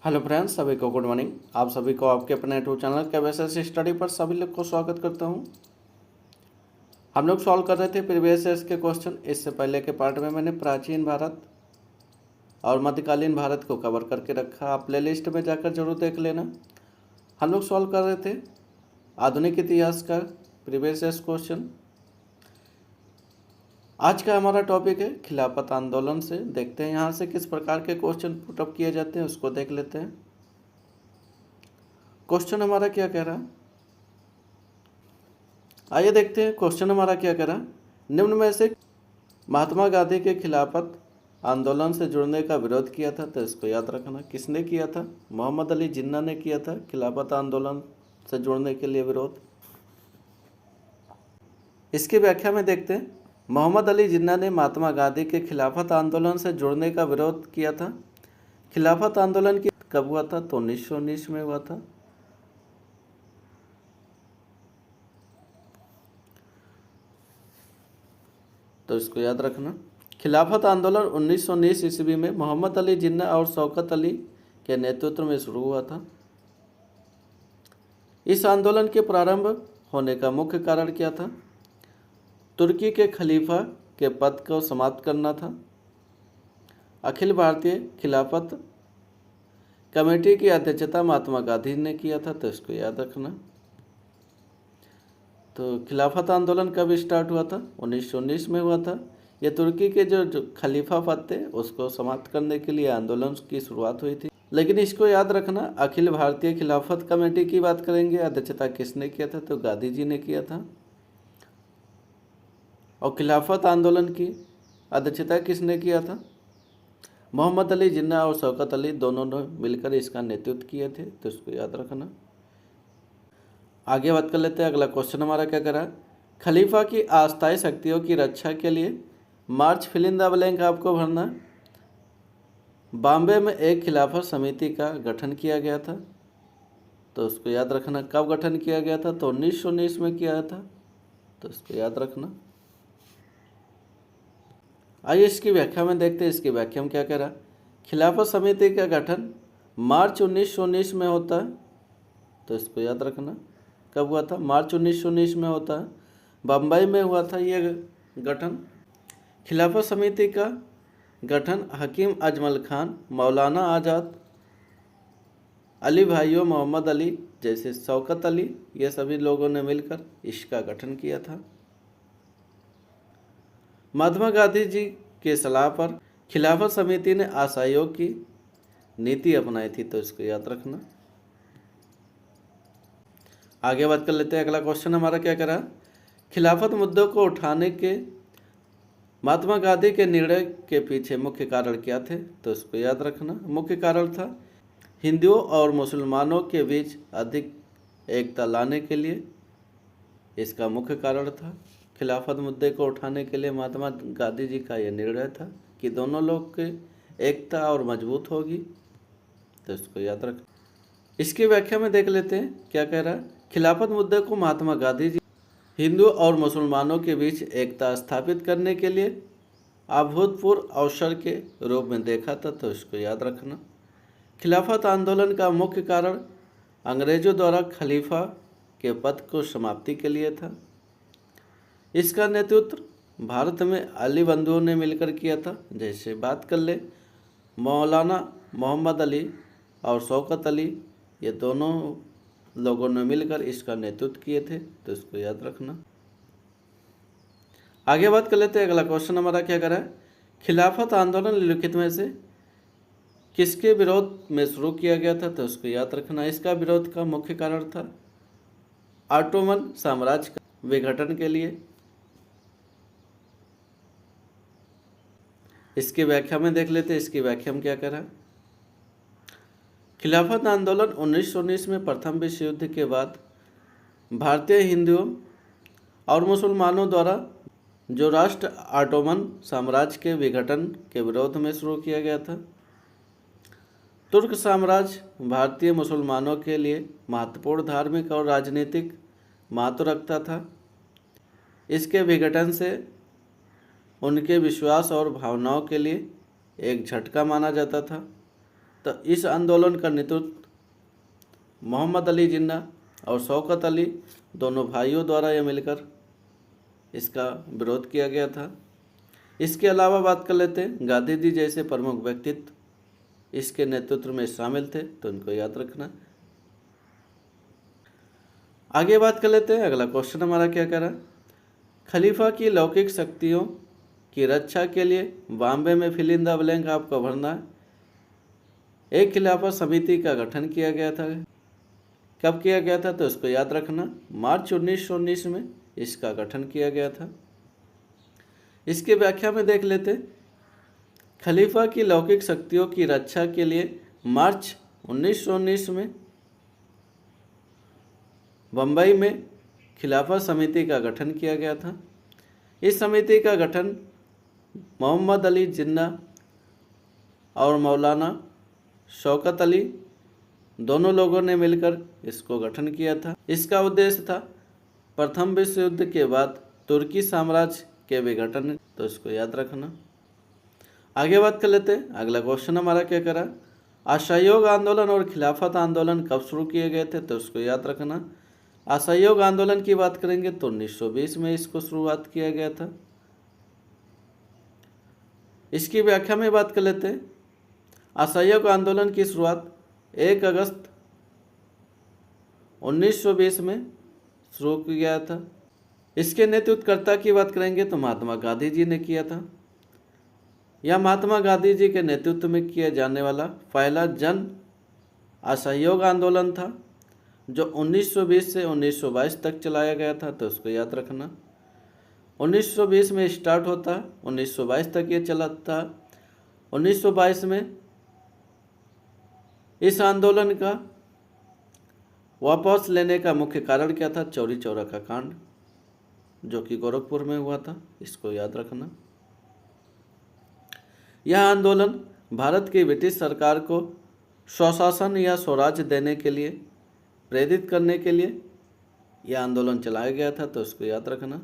Hello friends, सभी को good morning. आप सभी को आपके अपने यूट्यूब चैनल के बेसिस स्टडी पर सभी लोग को स्वागत करता हूं। हम लोग सॉल्व कर रहे थे प्रीवियस ईयर्स के क्वेश्चन। इससे पहले के पार्ट में मैंने प्राचीन भारत और मध्यकालीन भारत को कवर करके रखा। आप प्ले लिस्ट में जाकर जरूर देख लेना। हम लोग सॉल्व कर रहे थे आधुनिक इतिहास का प्रीवियस ईयर्स क्वेश्चन। आज का हमारा टॉपिक है खिलाफत आंदोलन से। देखते हैं यहाँ से किस प्रकार के क्वेश्चन पुटअप किए जाते हैं, उसको देख लेते हैं। क्वेश्चन हमारा क्या कह रहा है, आइए देखते हैं। क्वेश्चन हमारा क्या कह रहा है, निम्न में से महात्मा गांधी के खिलाफत आंदोलन से जुड़ने का विरोध किया था। तो इसको याद रखना, किसने किया था? मोहम्मद अली जिन्ना ने किया था खिलाफत आंदोलन से जुड़ने के लिए विरोध। इसकी व्याख्या में देखते हैं। मोहम्मद अली जिन्ना ने महात्मा गांधी के खिलाफत आंदोलन से जुड़ने का विरोध किया था। खिलाफत आंदोलन की कब हुआ था? तो 1919 में हुआ था। तो इसको याद रखना। खिलाफत आंदोलन 1919 ईस्वी में मोहम्मद अली जिन्ना और शौकत अली के नेतृत्व में शुरू हुआ था। इस आंदोलन के प्रारंभ होने का मुख्य कारण क्या था? तुर्की के खलीफा के पद को समाप्त करना था। अखिल भारतीय खिलाफत कमेटी की अध्यक्षता महात्मा गांधी ने किया था। तो इसको याद रखना। तो खिलाफत आंदोलन कब स्टार्ट हुआ था? 1919 में हुआ था। यह तुर्की के जो खलीफा पद थे उसको समाप्त करने के लिए आंदोलन की शुरुआत हुई थी। लेकिन इसको याद रखना, अखिल भारतीय खिलाफत कमेटी की बात करेंगे, अध्यक्षता किसने किया था? तो गांधी जी ने किया था। और खिलाफत आंदोलन की अध्यक्षता किसने किया था? मोहम्मद अली जिन्ना और शौकत अली दोनों ने मिलकर इसका नेतृत्व किए थे। तो इसको याद रखना। आगे बात कर लेते हैं। अगला क्वेश्चन हमारा क्या करा, खलीफा की अस्थायी शक्तियों की रक्षा के लिए मार्च फिल इन द ब्लैंक आपको भरना। बॉम्बे में एक खिलाफत समिति का गठन किया गया था। तो उसको याद रखना, कब गठन किया गया था? तो 1919 में किया था। तो इसको याद रखना। आइए इसकी व्याख्या में देखते हैं। इसकी व्याख्या में क्या कह रहा, खिलाफत समिति का गठन मार्च 1919 में होता है। तो इसको याद रखना, कब हुआ था? मार्च 1919 में होता है। बम्बई में हुआ था ये गठन। खिलाफत समिति का गठन हकीम अजमल खान, मौलाना आज़ाद, अली भाइयों मोहम्मद अली जैसे शौकत अली, ये सभी लोगों ने मिलकर इसका गठन किया था। महात्मा गांधी जी के सलाह पर खिलाफत समिति ने असहयोग की नीति अपनाई थी। तो इसको याद रखना। आगे बात कर लेते हैं। अगला क्वेश्चन हमारा क्या करा, खिलाफत मुद्दों को उठाने के महात्मा गांधी के निर्णय के पीछे मुख्य कारण क्या थे? तो इसको याद रखना। मुख्य कारण था हिंदुओं और मुसलमानों के बीच अधिक एकता लाने के लिए। इसका मुख्य कारण था खिलाफत मुद्दे को उठाने के लिए महात्मा गांधी जी का यह निर्णय था कि दोनों लोग की एकता और मजबूत होगी। तो इसको याद रख। इसकी व्याख्या में देख लेते हैं क्या कह रहा है, खिलाफत मुद्दे को महात्मा गांधी जी हिंदू और मुसलमानों के बीच एकता स्थापित करने के लिए अभूतपूर्व अवसर के रूप में देखा था। तो इसको याद रखना। खिलाफत आंदोलन का मुख्य कारण अंग्रेजों द्वारा खलीफा के पद को समाप्ति के लिए था। इसका नेतृत्व भारत में अली बंधुओं ने मिलकर किया था। जैसे बात कर ले, मौलाना मोहम्मद अली और शौकत अली, ये दोनों लोगों ने मिलकर इसका नेतृत्व किए थे। तो इसको याद रखना। आगे बात कर लेते हैं। अगला क्वेश्चन हमारा क्या करा है, खिलाफत आंदोलन निम्नलिखित में से किसके विरोध में शुरू किया गया था? तो इसको याद रखना। इसका विरोध का मुख्य कारण था ऑटोमन साम्राज्य का विघटन के लिए। इसकी व्याख्या में देख लेते हैं। इसकी व्याख्या में क्या कह रहा है, खिलाफत आंदोलन 1919 में प्रथम विश्व युद्ध के बाद भारतीय हिंदुओं और मुसलमानों द्वारा जो राष्ट्र ऑटोमन साम्राज्य के विघटन के विरोध में शुरू किया गया था। तुर्क साम्राज्य भारतीय मुसलमानों के लिए महत्वपूर्ण धार्मिक और राजनीतिक महत्व रखता था। इसके विघटन से उनके विश्वास और भावनाओं के लिए एक झटका माना जाता था। तो इस आंदोलन का नेतृत्व मोहम्मद अली जिन्ना और शौकत अली दोनों भाइयों द्वारा यह मिलकर इसका विरोध किया गया था। इसके अलावा बात कर लेते हैं गांधी जी जैसे प्रमुख व्यक्तित्व इसके नेतृत्व में शामिल थे, तो इनको याद रखना। आगे बात कर लेते हैं, अगला क्वेश्चन हमारा क्या कह रहा है, खलीफा की लौकिक शक्तियों की रक्षा के लिए बॉम्बे में फिल इन द ब्लैंक आपको भरना है। एक खिलाफत समिति का गठन किया गया था। कब किया गया था, तो इसको याद रखना, मार्च 1919 में इसका गठन किया गया था। इसकी व्याख्या में देख लेते, खलीफा की लौकिक शक्तियों की रक्षा के लिए मार्च 1919 में बम्बई में खिलाफत समिति का गठन किया गया था। इस समिति का गठन मोहम्मद अली जिन्ना और मौलाना शौकत अली दोनों लोगों ने मिलकर इसको गठन किया था। इसका उद्देश्य था प्रथम विश्व युद्ध के बाद तुर्की साम्राज्य के विघटन, तो इसको याद रखना। आगे बात कर लेते हैं, अगला क्वेश्चन हमारा क्या करा, असहयोग आंदोलन और खिलाफत आंदोलन कब शुरू किए गए थे, तो इसको याद रखना। असहयोग आंदोलन की बात करेंगे तो 1920 में इसको शुरुआत किया गया था। इसकी व्याख्या में बात कर लेते हैं, असहयोग आंदोलन की शुरुआत 1 अगस्त 1920 में शुरू किया गया था। इसके नेतृत्वकर्ता की बात करेंगे तो महात्मा गांधी जी ने किया था। यह महात्मा गांधी जी के नेतृत्व में किया जाने वाला पहला जन असहयोग आंदोलन था, जो 1920 से 1922 तक चलाया गया था, तो उसको याद रखना। 1920 में स्टार्ट होता, 1922 तक ये चला था। 1922 में इस आंदोलन का वापस लेने का मुख्य कारण क्या था, चौरी चौरा का कांड, जो कि गोरखपुर में हुआ था, इसको याद रखना। यह आंदोलन भारत की ब्रिटिश सरकार को स्वशासन या स्वराज्य देने के लिए प्रेरित करने के लिए यह आंदोलन चलाया गया था, तो इसको याद रखना।